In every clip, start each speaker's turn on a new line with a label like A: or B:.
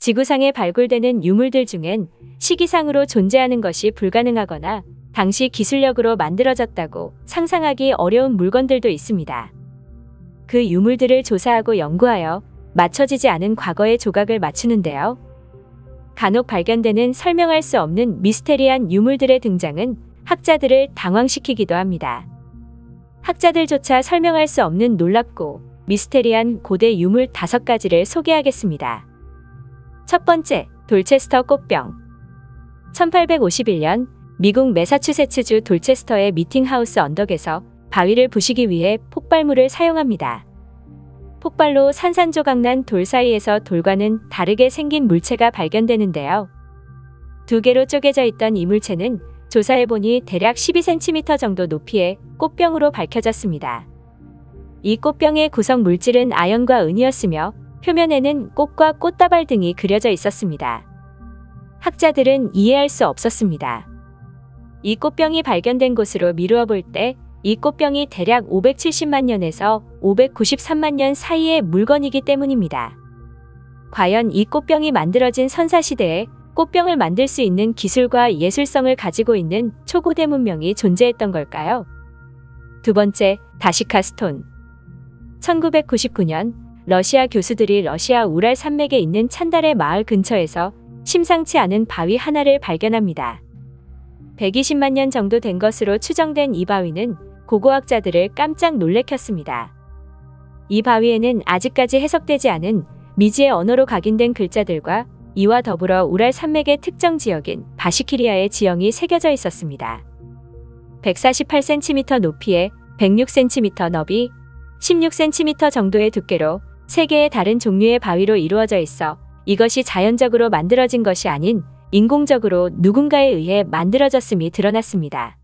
A: 지구상에 발굴되는 유물들 중엔 시기상으로 존재하는 것이 불가능하거나 당시 기술력으로 만들어졌다고 상상하기 어려운 물건들도 있습니다. 그 유물들을 조사하고 연구하여 맞춰지지 않은 과거의 조각을 맞추는데요. 간혹 발견되는 설명할 수 없는 미스테리한 유물들의 등장은 학자들을 당황시키기도 합니다. 학자들조차 설명할 수 없는 놀랍고 미스테리한 고대 유물 5가지를 소개하겠습니다. 첫 번째, 돌체스터 꽃병. 1851년 미국 매사추세츠주 돌체스터의 미팅하우스 언덕에서 바위를 부시기 위해 폭발물을 사용합니다. 폭발로 산산조각난 돌 사이에서 돌과는 다르게 생긴 물체가 발견되는데요. 2개로 쪼개져 있던 이 물체는 조사해보니 대략 12cm 정도 높이의 꽃병으로 밝혀졌습니다. 이 꽃병의 구성 물질은 아연과 은이었으며 표면에는 꽃과 꽃다발 등이 그려져 있었습니다. 학자들은 이해할 수 없었습니다. 이 꽃병이 발견된 곳으로 미루어 볼 때 이 꽃병이 대략 570만 년에서 593만 년 사이의 물건이기 때문입니다. 과연 이 꽃병이 만들어진 선사시대에 꽃병을 만들 수 있는 기술과 예술성을 가지고 있는 초고대 문명이 존재했던 걸까요? 두 번째, 다시카 스톤. 1999년 러시아 교수들이 러시아 우랄 산맥에 있는 찬달의 마을 근처에서 심상치 않은 바위 하나를 발견합니다. 120만 년 정도 된 것으로 추정된 이 바위는 고고학자들을 깜짝 놀래켰습니다. 이 바위에는 아직까지 해석되지 않은 미지의 언어로 각인된 글자들과 이와 더불어 우랄 산맥의 특정 지역인 바시키리아의 지형이 새겨져 있었습니다. 148cm 높이에 106cm 너비, 16cm 정도의 두께로 3개의 다른 종류의 바위로 이루어져 있어 이것이 자연적으로 만들어진 것이 아닌 인공적으로 누군가에 의해 만들어졌음이 드러났습니다.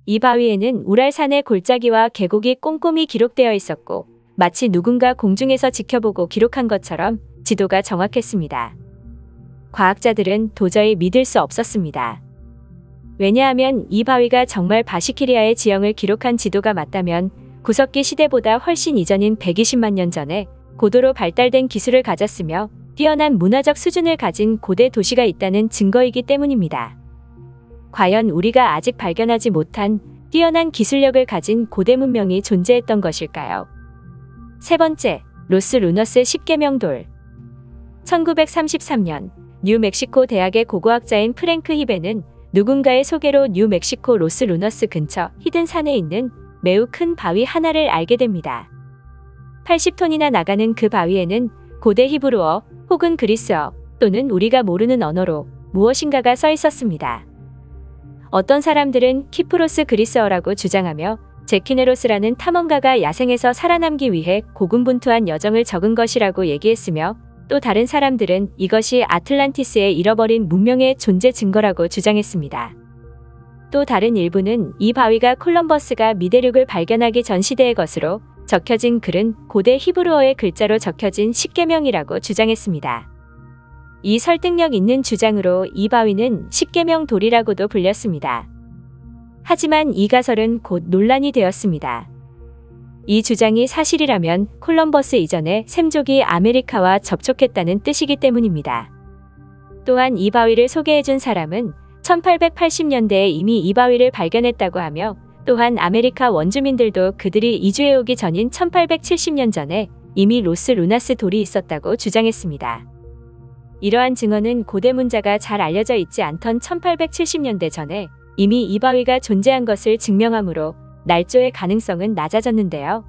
A: 이 바위에는 우랄산의 골짜기와 계곡이 꼼꼼히 기록되어 있었고 마치 누군가 공중에서 지켜보고 기록한 것처럼 지도가 정확했습니다. 과학자들은 도저히 믿을 수 없었습니다. 왜냐하면 이 바위가 정말 바시키리아의 지형을 기록한 지도가 맞다면 구석기 시대보다 훨씬 이전인 120만 년 전에 고도로 발달된 기술을 가졌으며 뛰어난 문화적 수준을 가진 고대 도시가 있다는 증거이기 때문입니다. 과연 우리가 아직 발견하지 못한 뛰어난 기술력을 가진 고대 문명이 존재했던 것일까요? 세 번째, 로스 루너스 10계명돌. 1933년 뉴멕시코 대학의 고고학자인 프랭크 히베는 누군가의 소개로 뉴멕시코 로스 루너스 근처 히든 산에 있는 매우 큰 바위 하나를 알게 됩니다. 80톤이나 나가는 그 바위에는 고대 히브리어 혹은 그리스어 또는 우리가 모르는 언어로 무엇인가가 써 있었습니다. 어떤 사람들은 키프로스 그리스어라고 주장하며 제키네로스라는 탐험가가 야생에서 살아남기 위해 고군분투한 여정을 적은 것이라고 얘기했으며 또 다른 사람들은 이것이 아틀란티스의 잃어버린 문명의 존재 증거라고 주장했습니다. 또 다른 일부는 이 바위가 콜럼버스가 미대륙을 발견하기 전 시대의 것으로 적혀진 글은 고대 히브리어의 글자로 적혀진 10계명이라고 주장했습니다. 이 설득력 있는 주장으로 이 바위는 10계명 돌이라고도 불렸습니다. 하지만 이 가설은 곧 논란이 되었습니다. 이 주장이 사실이라면 콜럼버스 이전에 샘족이 아메리카와 접촉했다는 뜻이기 때문입니다. 또한 이 바위를 소개해준 사람은 1880년대에 이미 이 바위를 발견했다고 하며 또한 아메리카 원주민들도 그들이 이주해오기 전인 1870년 전에 이미 로스 루나스 돌이 있었다고 주장했습니다. 이러한 증언은 고대 문자가 잘 알려져 있지 않던 1870년대 전에 이미 이 바위가 존재한 것을 증명하므로 날조의 가능성은 낮아졌는데요.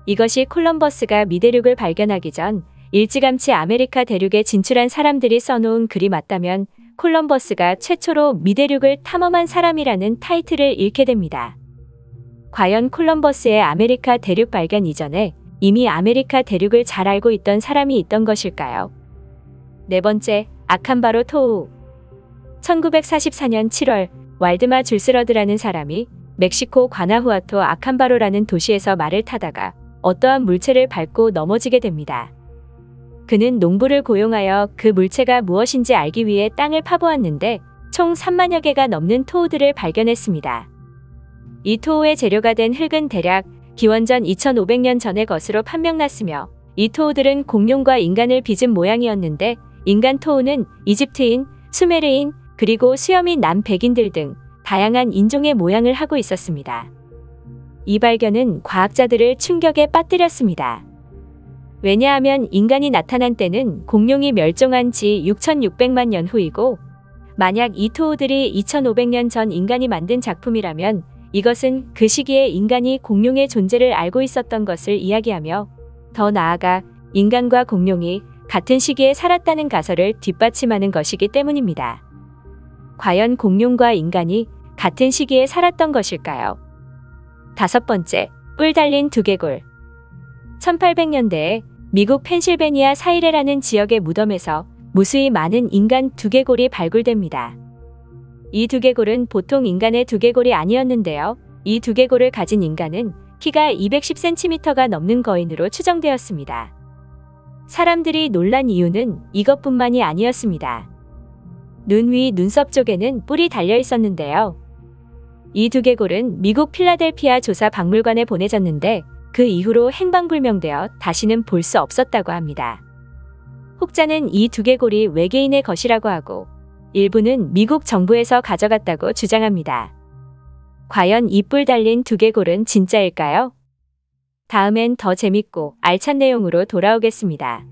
A: 이것이 콜럼버스가 미대륙을 발견하기 전 일찌감치 아메리카 대륙에 진출한 사람들이 써놓은 글이 맞다면 콜럼버스가 최초로 미대륙을 탐험한 사람이라는 타이틀을 잃게 됩니다. 과연 콜럼버스의 아메리카 대륙 발견 이전에 이미 아메리카 대륙을 잘 알고 있던 사람이 있던 것일까요? 네 번째, 아칸바로 토우. 1944년 7월 왈드마 줄스러드라는 사람이 멕시코 과나후아토 아칸바로라는 도시에서 말을 타다가 어떠한 물체를 밟고 넘어지게 됩니다. 그는 농부를 고용하여 그 물체가 무엇인지 알기 위해 땅을 파보았는데 총 3만여 개가 넘는 토우들을 발견했습니다. 이 토우의 재료가 된 흙은 대략 기원전 2500년 전의 것으로 판명났으며 이 토우들은 공룡과 인간을 빚은 모양이었는데 인간 토우는 이집트인, 수메르인, 그리고 수염이 난 백인들 등 다양한 인종의 모양을 하고 있었습니다. 이 발견은 과학자들을 충격에 빠뜨렸습니다. 왜냐하면 인간이 나타난 때는 공룡이 멸종한 지 6,600만 년 후이고, 만약 이 토우들이 2,500년 전 인간이 만든 작품이라면 이것은 그 시기에 인간이 공룡의 존재를 알고 있었던 것을 이야기하며, 더 나아가 인간과 공룡이 같은 시기에 살았다는 가설을 뒷받침하는 것이기 때문입니다. 과연 공룡과 인간이 같은 시기에 살았던 것일까요? 5번째, 뿔 달린 두개골. 1800년대에 미국 펜실베니아 사이레라는 지역의 무덤에서 무수히 많은 인간 두개골이 발굴됩니다. 이 두개골은 보통 인간의 두개골이 아니었는데요. 이 두개골을 가진 인간은 키가 210cm가 넘는 거인으로 추정되었습니다. 사람들이 놀란 이유는 이것뿐만이 아니었습니다. 눈 위 눈썹 쪽에는 뿔이 달려 있었는데요. 이 두개골은 미국 필라델피아 조사 박물관에 보내졌는데 그 이후로 행방불명되어 다시는 볼 수 없었다고 합니다. 혹자는 이 두개골이 외계인의 것이라고 하고, 일부는 미국 정부에서 가져갔다고 주장합니다. 과연 이 뿔 달린 두개골은 진짜일까요? 다음엔 더 재밌고 알찬 내용으로 돌아오겠습니다.